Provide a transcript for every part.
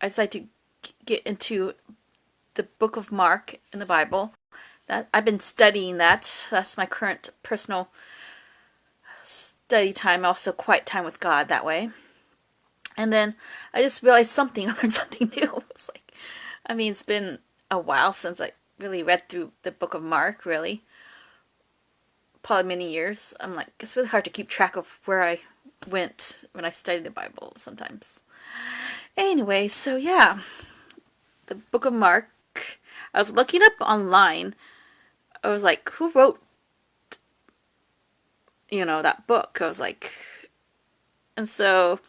I decided to get into the book of Mark in the Bible. That I've been studying that. That's my current personal study time, also quiet time with God that way. And then I just realized something, I learned something new. It's like, I mean, it's been a while since I really read through the book of Mark, really. Probably many years. I'm like, it's really hard to keep track of where I went when I studied the Bible sometimes. Anyway, so yeah, the book of Mark. I was looking up online. I was like, who wrote, that book? I was like, and so,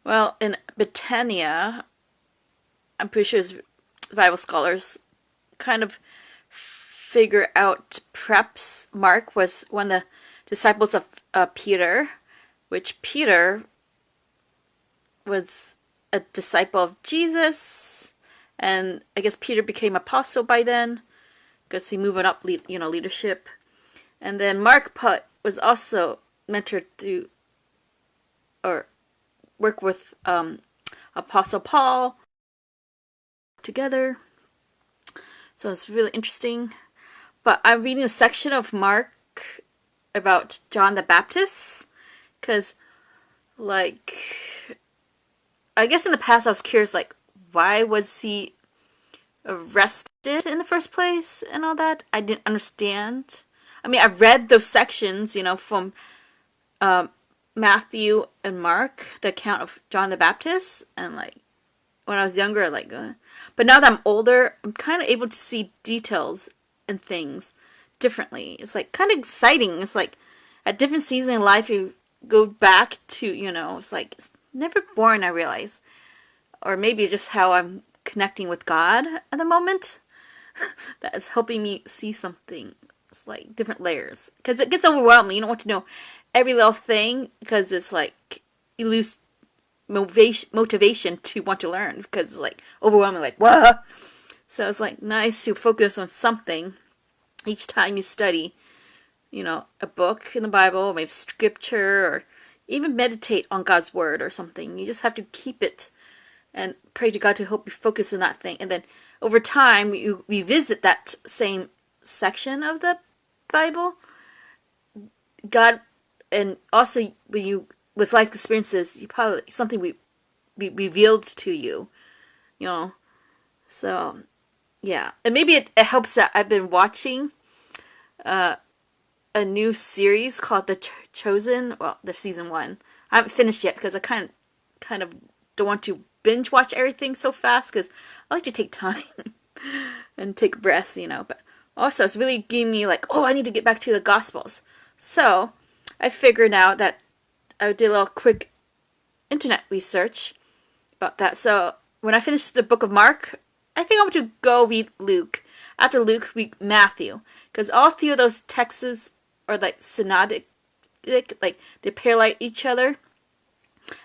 well, in Britannia, I'm pretty sure Bible scholars kind of figure out perhaps Mark was one of the disciples of Peter, which Peter was a disciple of Jesus, and I guess Peter became apostle by then because he moving up, leadership. And then Mark was also mentored through or work with Apostle Paul together. So it's really interesting. But I'm reading a section of Mark about John the Baptist because, like, I guess in the past I was curious, like, why was he arrested in the first place and all that? I didn't understand. I mean, I read those sections, from Matthew and Mark, the account of John the Baptist, and like when I was younger, but now that I'm older, I'm kind of able to see details and things differently. It's like kind of exciting. It's like at different seasons in life, you go back to, it's like it's never boring. I realize, or maybe it's just how I'm connecting with God at the moment that is helping me see something. It's like different layers because it gets overwhelming. You don't want to know every little thing because it's like you lose motivation to want to learn because it's like overwhelming, like what? So it's like nice to focus on something each time you study, a book in the Bible, or maybe scripture, or even meditate on God's word or something. You just have to keep it and pray to God to help you focus on that thing. And then over time, you revisit that same section of the Bible. God, and also when you with life experiences, you probably something be revealed to you, So yeah, and maybe it helps that I've been watching a new series called The Chosen. Well, the season one. I haven't finished yet because I kind of don't want to binge watch everything so fast because I like to take time and take breaths, But also, it's really giving me like, oh, I need to get back to the Gospels. So I figured out that I did a little quick internet research about that. So when I finish the book of Mark, I think I'm going to go read Luke. After Luke, read Matthew. Because all three of those texts are like synodic, like they parallel each other.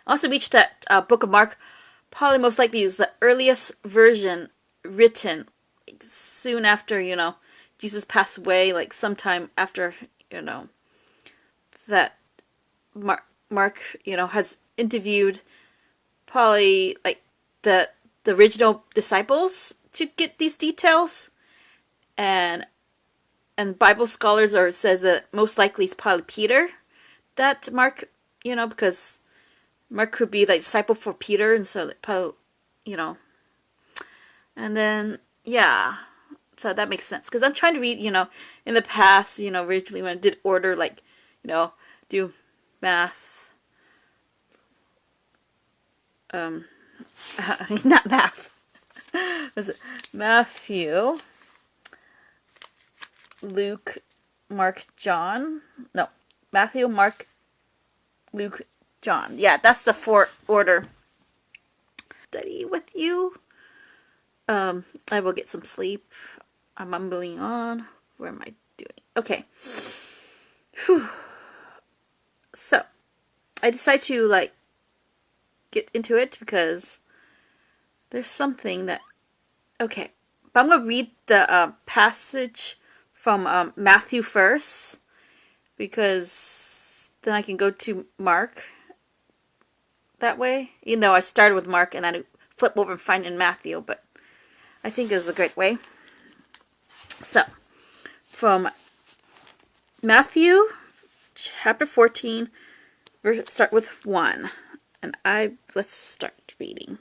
I also reached that book of Mark, probably most likely is the earliest version written like, soon after, Jesus passed away, like sometime after, that Mark, has interviewed probably like the original disciples to get these details, and Bible scholars says that most likely it's probably Peter that Mark, because Mark could be like disciple for Peter, and so probably, and then yeah, so that makes sense because I'm trying to read, in the past, originally when I did order like, do math, not math. Was it Matthew, Luke, Mark, John? No, Matthew, Mark, Luke, John. Yeah, that's the order. Study with you. I will get some sleep. I'm mumbling on. Where am I doing? Okay. Whew. So, I decided to like get into it because there's something that. Okay, but I'm gonna read the passage from Matthew first because then I can go to Mark that way. I started with Mark and then I flip over and find in Matthew, but I think this is a great way. So, from Matthew chapter 14, start with 1. And let's start reading.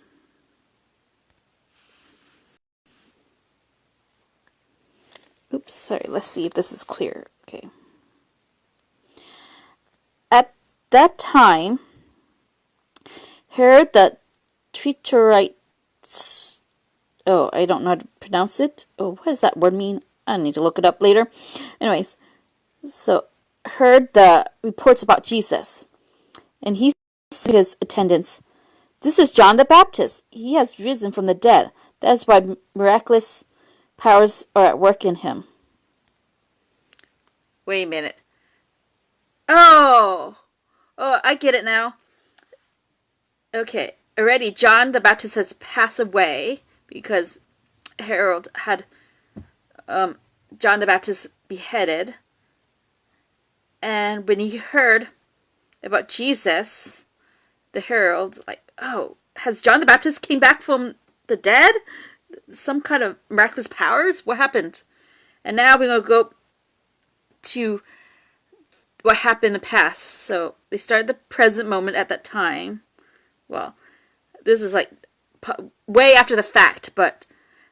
Oops, sorry, let's see if this is clear. Okay. At that time, Herod the Tetrarch, I don't know how to pronounce it. What does that word mean? I need to look it up later. Anyways, so heard the reports about Jesus, and he said to his attendants, "This is John the Baptist. He has risen from the dead. That is why miraculous powers are at work in him." Wait a minute. Oh, I get it now. Okay, already John the Baptist has passed away because Herod had John the Baptist beheaded. And when he heard about Jesus, the Herald, has John the Baptist came back from the dead? Some kind of miraculous powers? What happened? And now we're going to go to what happened in the past. So they started the present moment at that time. Well, this is way after the fact, but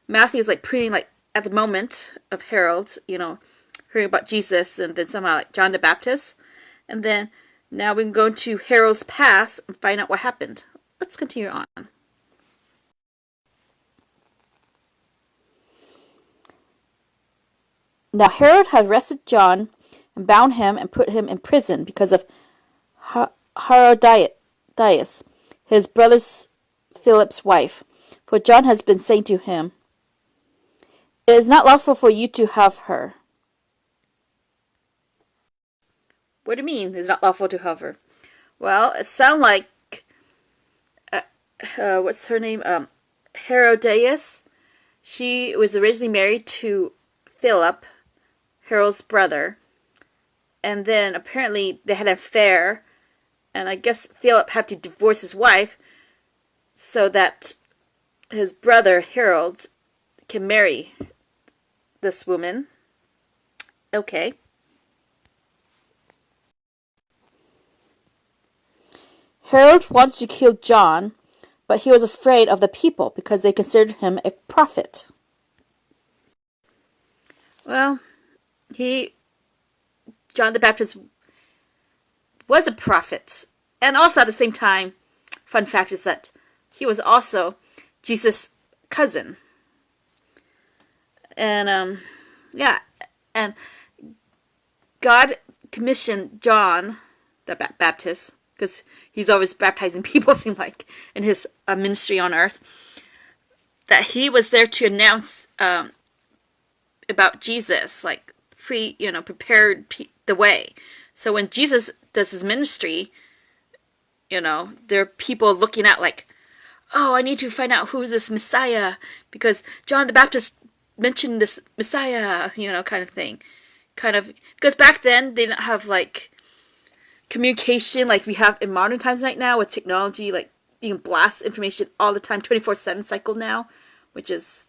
Matthew is pretty at the moment of Herald, hearing about Jesus, and then somehow John the Baptist. And then now we can go to Herald's past and find out what happened. Let's continue on. Now Herod had arrested John and bound him and put him in prison because of Herodias, his brother Philip's wife. For John has been saying to him, "It is not lawful for you to have her." What do you mean it's not lawful to have her? Well, it sounds like, what's her name? Herodias. She was originally married to Philip, Herod's brother. And then apparently they had an affair. And I guess Philip had to divorce his wife so that his brother, Herod, can marry this woman. Okay. Herod wanted to kill John, but he was afraid of the people because they considered him a prophet. Well, John the Baptist was a prophet. And also at the same time, fun fact is that he was also Jesus' cousin. And, and God commissioned John the Baptist, because he's always baptizing people, seem like, in his ministry on earth, that he was there to announce about Jesus, prepared the way. So when Jesus does his ministry, there are people looking at I need to find out who's this Messiah, because John the Baptist mentioned this Messiah, kind of thing. Because back then they didn't have communication like we have in modern times right now with technology. You can blast information all the time, 24/7 cycle now, which is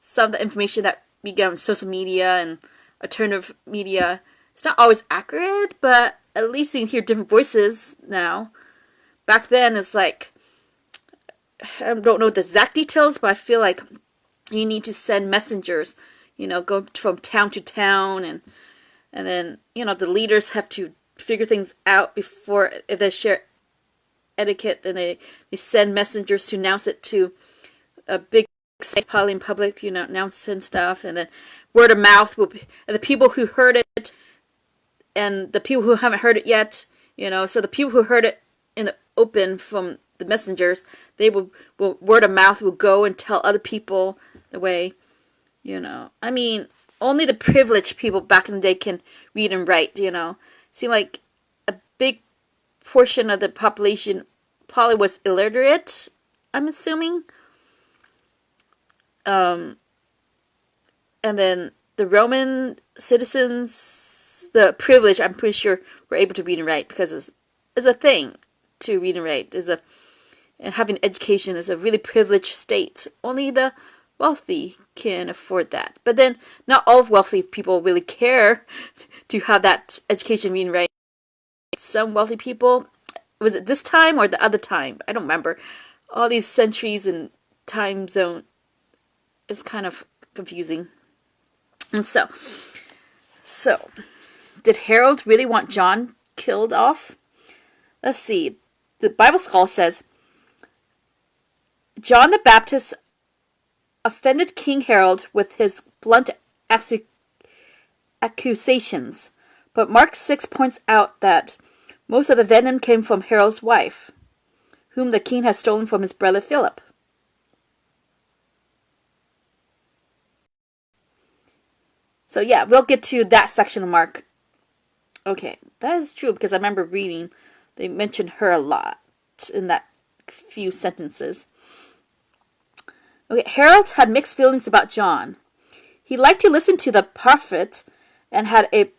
some of the information that we get on social media and alternative media. It's not always accurate, but at least you can hear different voices now. Back then, it's I don't know the exact details, but I feel like you need to send messengers, go from town to town, and then, the leaders have to figure things out before, if they share etiquette, then they send messengers to announce it to a big space, probably in public, announcing stuff, and then word of mouth will be, and the people who heard it, and the people who haven't heard it yet, so the people who heard it in the open from the messengers, they will word of mouth will go and tell other people the way, I mean, only the privileged people back in the day can read and write, Seemed like a big portion of the population probably was illiterate, I'm assuming. And then the Roman citizens, the privileged, I'm pretty sure, were able to read and write, because it's a thing to read and write. and having education is a really privileged state. Only the wealthy can afford that. But then, not all wealthy people really care to have that education, reading, writing. Some wealthy people, was it this time or the other time? I don't remember. All these centuries and time zone is kind of confusing. And so, did Harold really want John killed off? Let's see. The Bible scholar says, John the Baptist offended King Harold with his blunt accusations, but Mark 6 points out that most of the venom came from Harold's wife, whom the king had stolen from his brother Philip. So yeah, we'll get to that section of Mark. Okay, that is true because I remember reading they mentioned her a lot in that few sentences. Okay, Harold had mixed feelings about John. He liked to listen to the prophet and had a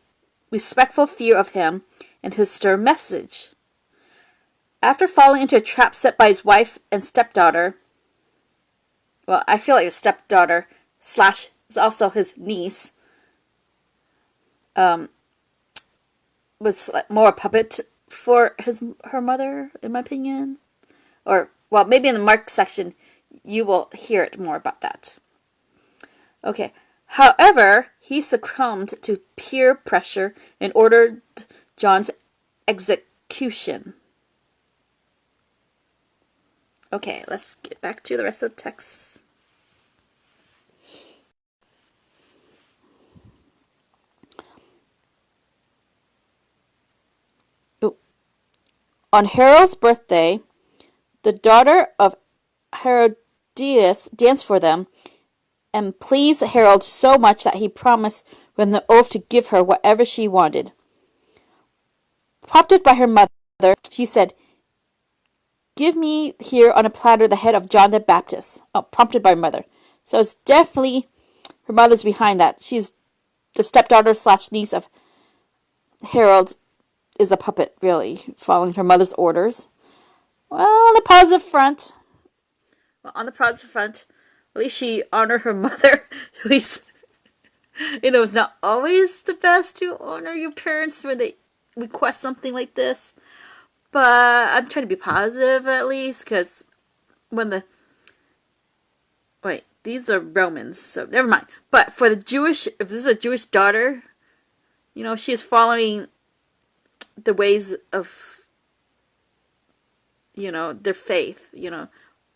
respectful fear of him and his stern message. After falling into a trap set by his wife and stepdaughter, well, I feel like his stepdaughter / is also his niece, was more a puppet for her mother, in my opinion. Or, well, maybe in the Mark section, you will hear it more about that. Okay. However, he succumbed to peer pressure and ordered John's execution. Okay, let's get back to the rest of the text. On Harold's birthday, the daughter of Herodias danced for them and pleased Harold so much that he promised with an oath to give her whatever she wanted. Prompted by her mother, she said, "Give me here on a platter the head of John the Baptist." Oh, prompted by her mother. So it's definitely her mother's behind that. She's the stepdaughter / niece of Harold, is a puppet, really, following her mother's orders. Well, on the positive front, at least she honored her mother. At least, it's not always the best to honor your parents when they request something like this. But I'm trying to be positive at least, because these are Romans, so never mind. But for the Jewish, if this is a Jewish daughter, she is following the ways of, their faith,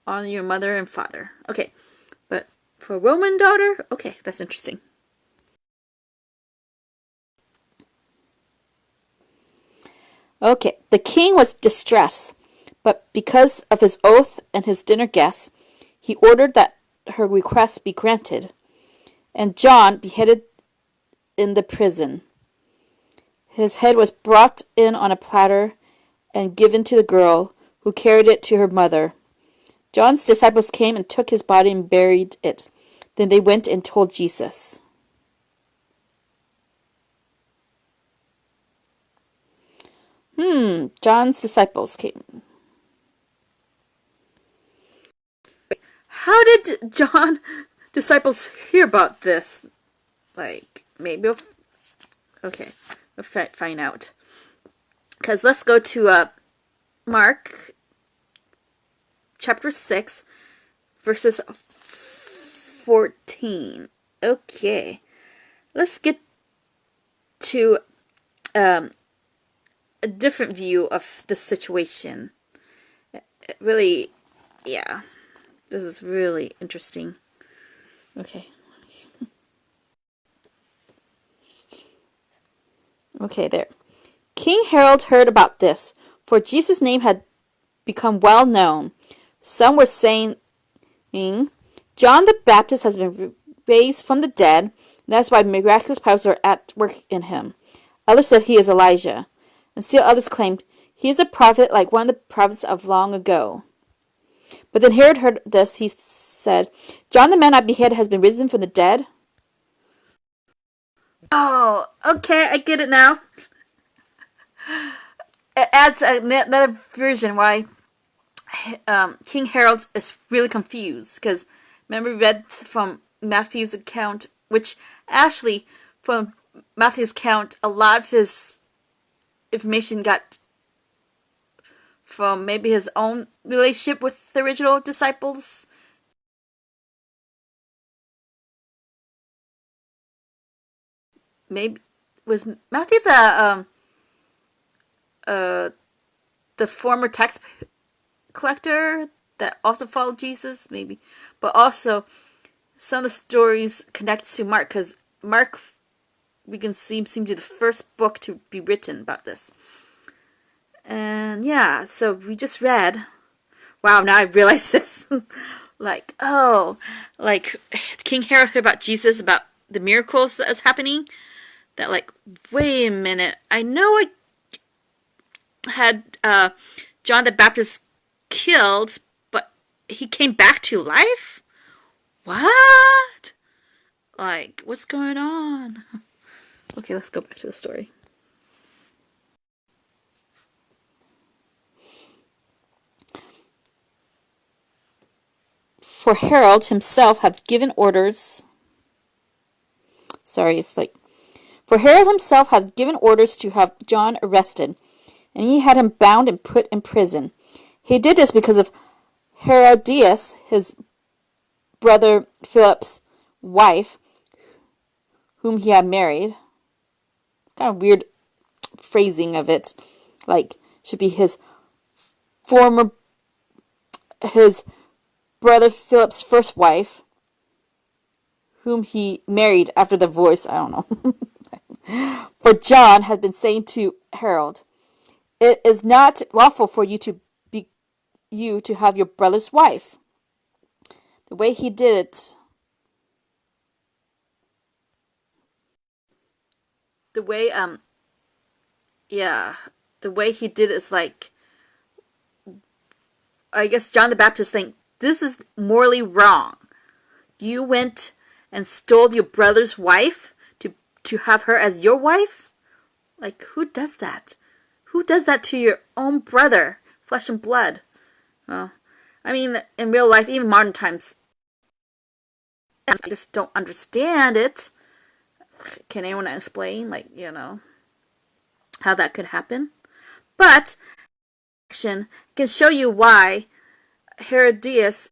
honor your mother and father. Okay, but for a Roman daughter, okay, that's interesting. Okay, the king was distressed, but because of his oath and his dinner guests, he ordered that her request be granted, and John beheaded in the prison. His head was brought in on a platter and given to the girl, who carried it to her mother. John's disciples came and took his body and buried it. Then they went and told Jesus. John's disciples came. How did John's disciples hear about this? Maybe okay, we'll find out. Because let's go to Mark chapter 6, verses 14. Okay, let's get to a different view of the situation. Really, yeah, this is really interesting. Okay. Okay, there. King Harold heard about this, for Jesus' name had become well known. Some were saying, John the Baptist has been raised from the dead, and that's why miraculous powers are at work in him. Others said he is Elijah, and still others claimed he is a prophet like one of the prophets of long ago. But then Herod heard this. He said, John the man I beheaded has been risen from the dead. Oh, okay, I get it now. It adds another version why King Harold is really confused because remember we read from Matthew's account, which actually from Matthew's account, a lot of his information got from maybe his own relationship with the original disciples. Maybe was Matthew uh the former tax collector that also followed Jesus, maybe, but also some of the stories connect to Mark because Mark we can seem to be the first book to be written about this. And yeah, so we just read. Wow, now I realize this. Like, oh, like King Herod heard about Jesus, about the miracles that was happening. That like, wait a minute, I know I had John the Baptist killed, but he came back to life? What? Like, what's going on? Okay, let's go back to the story. For Harold himself had given orders. Sorry, it's like. For Harold himself had given orders to have John arrested, and he had him bound and put in prison. He did this because of Herodias, his brother Philip's wife, whom he had married. It's kind of weird phrasing of it. Like, should be former, his brother Philip's first wife, whom he married after the divorce. I don't know. For John had been saying to Harold, "It is not lawful for you to have your brother's wife." The way he did it, the way yeah, the way he did it is like, I guess John the Baptist think this is morally wrong. You went and stole your brother's wife to have her as your wife? Like, who does that? Who does that to your own brother, flesh and blood? Well, I mean, in real life, even modern times, I just don't understand it. Can anyone explain, like, how that could happen? But action can show you why Herodias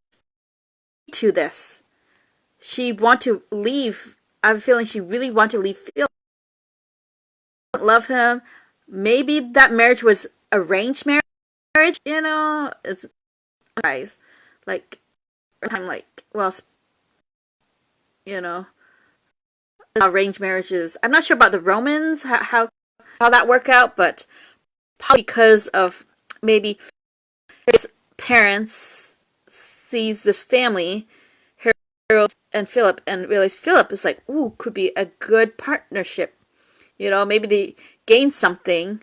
to this. She want to leave. I have a feeling she really want to leave Philip. Love him. Maybe that marriage was arranged marriage. It's guys like I'm like, well, you know arranged marriages. I'm not sure about the Romans how that worked out, but probably because of maybe his parents sees this family, Harold and Philip, and realize Philip is like, ooh, could be a good partnership. Maybe they gain something,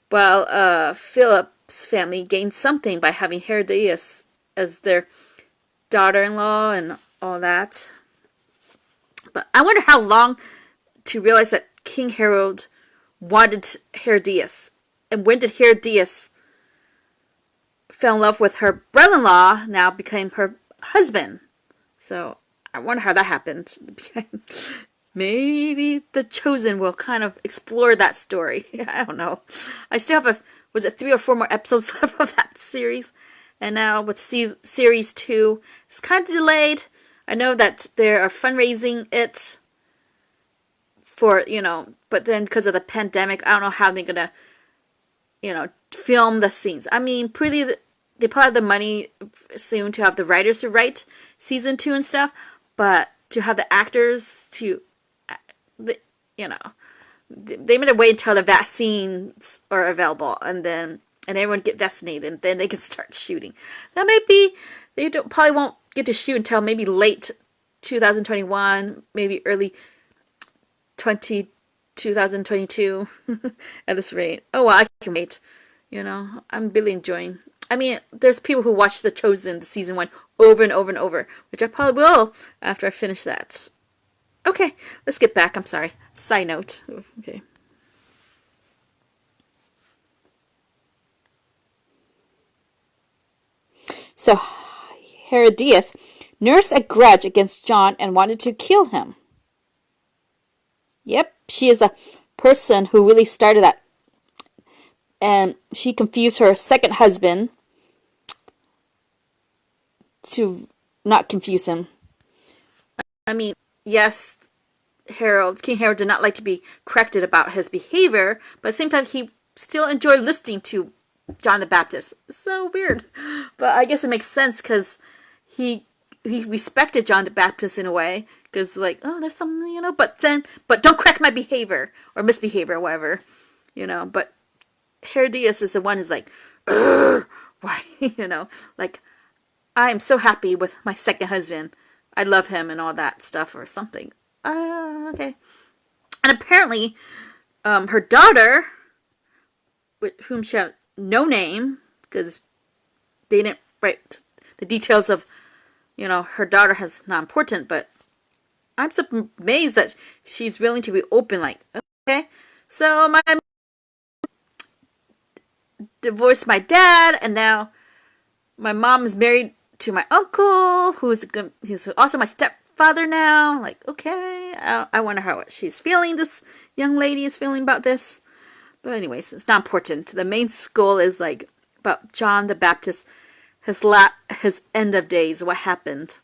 while Philip's family gained something by having Herodias as their daughter-in-law and all that. But I wonder how long to realize that King Harold wanted Herodias, and when did Herodias fell in love with her brother-in-law, now became her husband. So I wonder how that happened. Maybe The Chosen will kind of explore that story. I don't know. I still have was it 3 or 4 more episodes left of that series? And now with series 2, it's kind of delayed. I know that they are fundraising it for, but then because of the pandemic, I don't know how they're going to, film the scenes. I mean, they probably have the money soon to have the writers to write season 2 and stuff, but to have the actors to, they might wait until the vaccines are available and everyone get vaccinated and then they can start shooting. That may be, probably won't get to shoot until maybe late 2021, maybe early 2022 at this rate. Oh, well, I can wait. I'm really enjoying. I mean, there's people who watch The Chosen, the season 1, over and over and over, which I probably will after I finish that. Okay, let's get back. I'm sorry. Side note. Okay. So Herodias nursed a grudge against John and wanted to kill him. Yep, she is a person who really started that. And she confused her second husband to not confuse him. I mean, yes, King Harold did not like to be corrected about his behavior, but at the same time, he still enjoyed listening to John the Baptist. So weird. But I guess it makes sense because he respected John the Baptist in a way. Because, like, oh, there's some, but don't correct my behavior or misbehavior or whatever, But Herodias is the one who's like, why, like, I am so happy with my second husband. I love him and all that stuff or something. Okay. And apparently, her daughter, with whom she had no name, because they didn't write the details of, her daughter has not important, but I'm so amazed that she's willing to be open, like, okay, so my divorced my dad, and now my mom is married to my uncle, he's also my stepfather now. Like, okay, I wonder how she's feeling, this young lady is feeling about this. But anyways, it's not important. The main goal is, like, about John the Baptist, his end of days, what happened,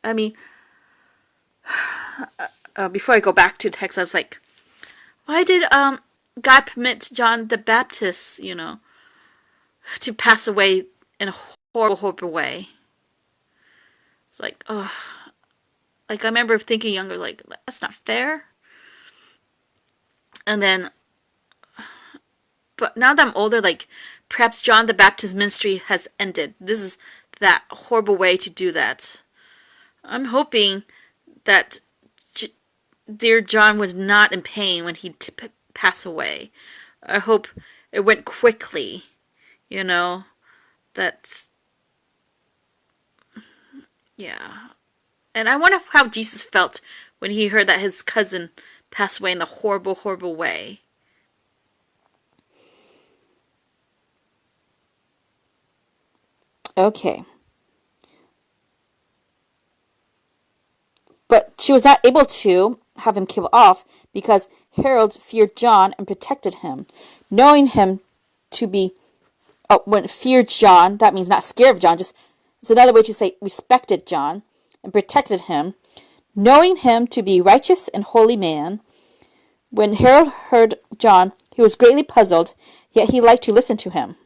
I mean, before I go back to the text, I was like, why did God permit John the Baptist, to pass away in a horrible, horrible way? It's like, oh, like I remember thinking younger, like, that's not fair. And then, but now that I'm older, like, perhaps John the Baptist ministry has ended. This is that horrible way to do that. I'm hoping that dear John was not in pain when he passed away. I hope it went quickly, That's, yeah. And I wonder how Jesus felt when he heard that his cousin passed away in a horrible, horrible way. Okay. But she was not able to have him killed off because Harold feared John and protected him. Knowing him to be, when feared John, that means not scared of John, just it's another way to say respected John and protected him. Knowing him to be righteous and holy man, when Harold heard John, he was greatly puzzled, yet he liked to listen to him.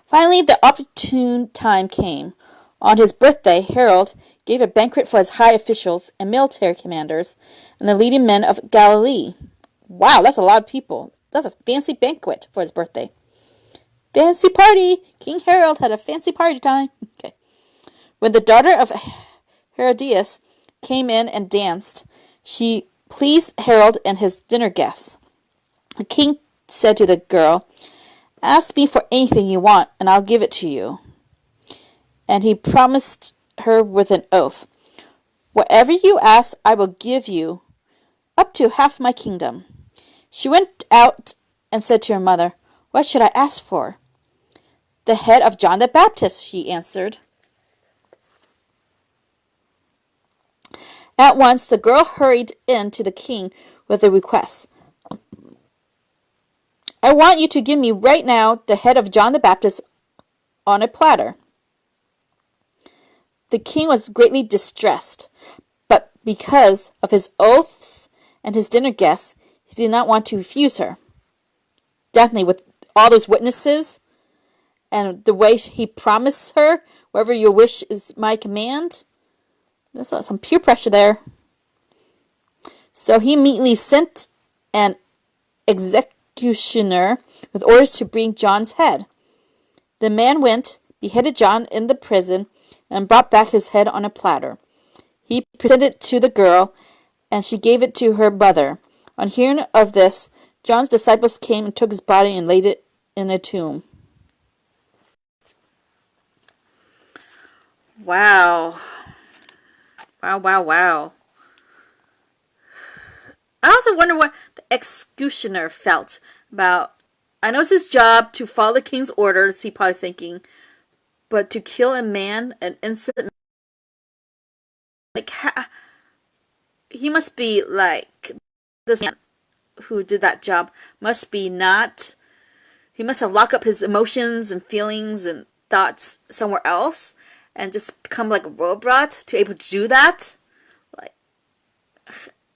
Finally, the opportune time came. On his birthday, Harold gave a banquet for his high officials and military commanders and the leading men of Galilee. Wow, that's a lot of people. That's a fancy banquet for his birthday. Fancy party! King Harold had a fancy party time. Okay. When the daughter of Herodias came in and danced, she pleased Harold and his dinner guests. The king said to the girl, "Ask me for anything you want, and I'll give it to you." And he promised her with an oath, "Whatever you ask, I will give you, up to half my kingdom." She went out and said to her mother, "What should I ask for?" "The head of John the Baptist," she answered. At once the girl hurried in to the king with a request. "I want you to give me right now the head of John the Baptist on a platter." The king was greatly distressed, but because of his oaths and his dinner guests, he did not want to refuse her. Definitely, with all those witnesses and the way he promised her, "Whatever your wish is my command," there's some peer pressure there. So he immediately sent an executioner with orders to bring John's head. The man went, beheaded John in the prison, and brought back his head on a platter. He presented it to the girl, and she gave it to her mother. On hearing of this, John's disciples came and took his body and laid it in a tomb. Wow. Wow, wow, wow. I also wonder what the executioner felt about I know it's his job to follow the king's orders, he probably thinking, but to kill a man, an innocent, like, he must be like, this man who did that job must be not, he must have locked up his emotions and feelings and thoughts somewhere else and just become like a robot to able to do that. Like,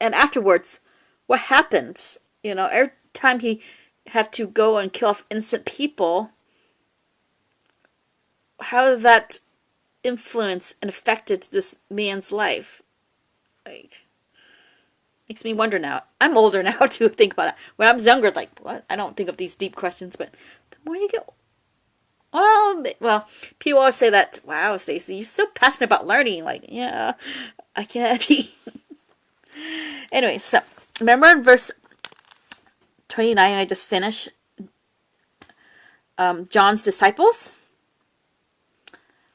and afterwards, what happened? You know, every time he have to go and kill off innocent people, how did that influence and affected this man's life? Like, makes me wonder now. I'm older now to think about it. When I was younger, like, what? I don't think of these deep questions, but the more you get, well, people always say that, wow, Stacy, you're so passionate about learning. Like, yeah, I can't be. Anyway, so, remember in verse 29, I just finished, John's disciples?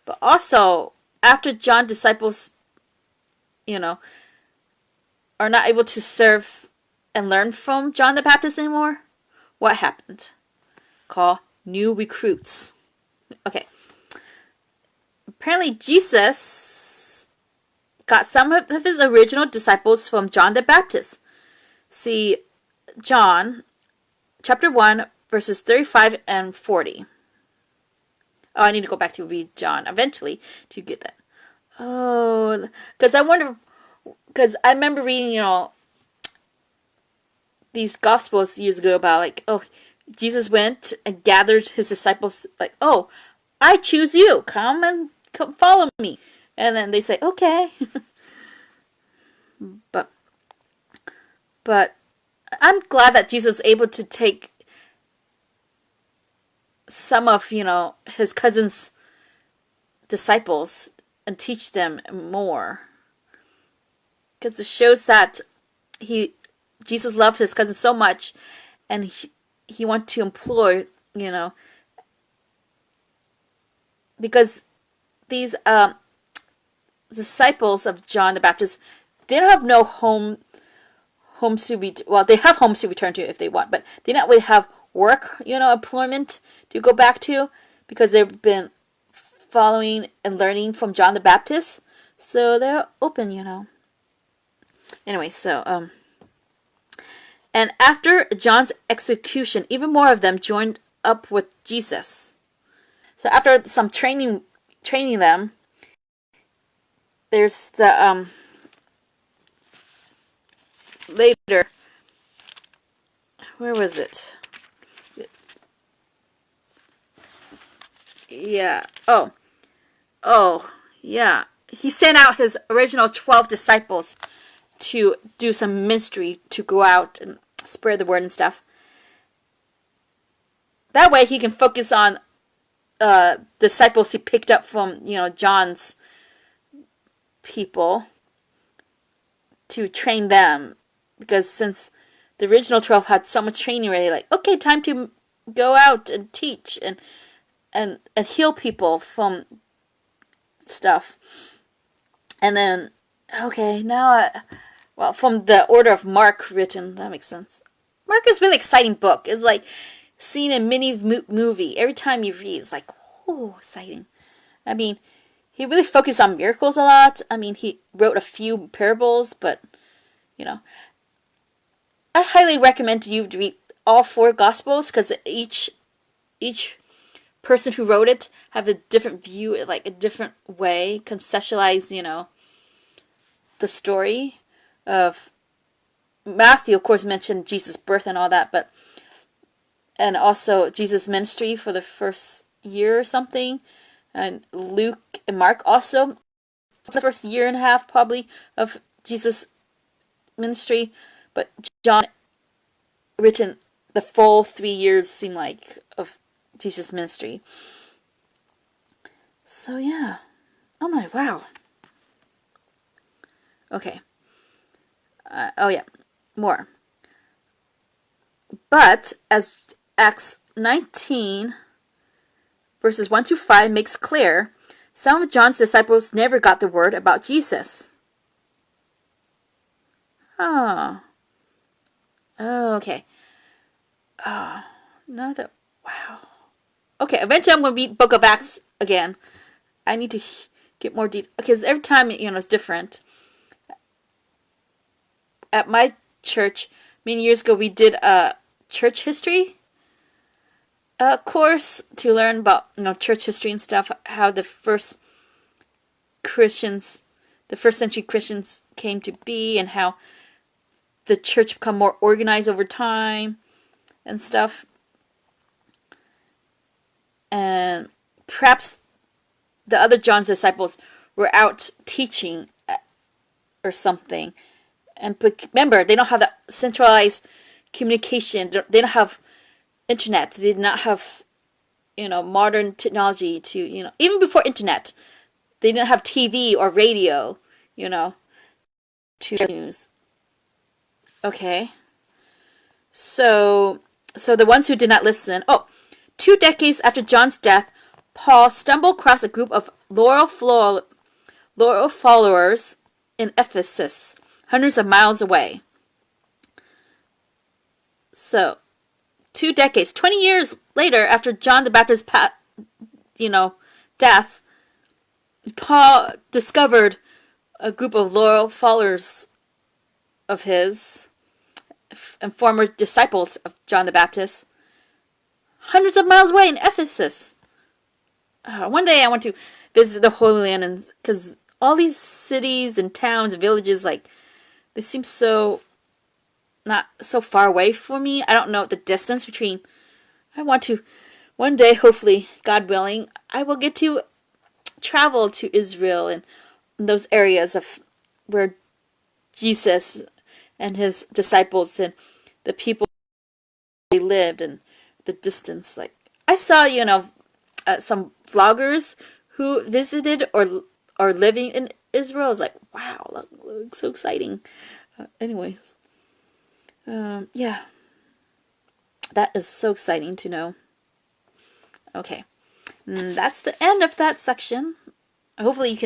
But also, after John's disciples, you know, are not able to serve and learn from John the Baptist anymore, what happened? Call new recruits. Okay. Apparently Jesus got some of his original disciples from John the Baptist. See John chapter 1 verses 35 and 40. Oh, I need to go back to read John eventually to get that. Oh, because I remember reading, you know, these gospels years ago about like, oh, Jesus went and gathered his disciples like, oh, I choose you. Come follow me. And then they say, okay. but I'm glad that Jesus was able to take some of, you know, his cousin's disciples and teach them more. Because it shows that Jesus loved his cousin so much, and he wanted to employ, you know, because these disciples of John the Baptist, they don't have no homes to they have homes to return to if they want, but they don't really have work, you know, employment to go back to because they've been following and learning from John the Baptist, so they're open, you know. Anyway, so and after John's execution, even more of them joined up with Jesus. So after some training them, there's the later, where was it? Yeah. Oh, yeah. He sent out his original 12 disciples to do some ministry, to go out and spread the word and stuff. That way he can focus on disciples he picked up from, you know, John's people to train them. Because since the original 12 had so much training already, like, okay, time to go out and teach and heal people from stuff. And then, okay, now, from the order of Mark written, that makes sense. Mark is a really exciting book. It's like seeing a mini movie. Every time you read, it's like, oh, exciting. I mean, he really focused on miracles a lot. I mean, he wrote a few parables, but, you know, I highly recommend you to read all 4 Gospels because each person who wrote it have a different view, like a different way, conceptualize, you know, the story of Matthew, of course, mentioned Jesus' birth and all that, but and also Jesus' ministry for the first year or something, and Luke and Mark also the first year and a half probably of Jesus' ministry, but John written the full 3 years seem like of Jesus' ministry. So yeah. Oh my, wow. Okay. Oh yeah. More. But as Acts 19 verses 1 to 5 makes clear, some of John's disciples never got the word about Jesus. Oh. Oh, okay. Oh. Now that, wow. Okay, eventually I'm going to read Book of Acts again. I need to get more detail because every time it's different. At my church, many years ago, we did a church history course to learn about church history and stuff. How the first Christians, the first century Christians came to be, and how the church become more organized over time and stuff. And perhaps the other John's disciples were out teaching or something. And remember, they don't have that centralized communication. They don't have internet. They did not have, modern technology to, even before internet, they didn't have TV or radio, to news. Okay. So the ones who did not listen. Oh, 2 decades after John's death, Paul stumbled across a group of loyal followers in Ephesus, hundreds of miles away. So, 2 decades, 20 years later, after John the Baptist's death, Paul discovered a group of loyal followers of his and former disciples of John the Baptist, hundreds of miles away in Ephesus. One day I want to visit the Holy Land, because all these cities and towns and villages, they seem so not so far away for me. I don't know the distance between. I want to, one day, hopefully, God willing, I will get to travel to Israel and those areas of where Jesus and his disciples and the people they lived, and the distance. I saw, some vloggers who visited or are living in Israel. It's like, wow, that looks so exciting. Anyways, yeah, that is so exciting to know. Okay, that's the end of that section. Hopefully you can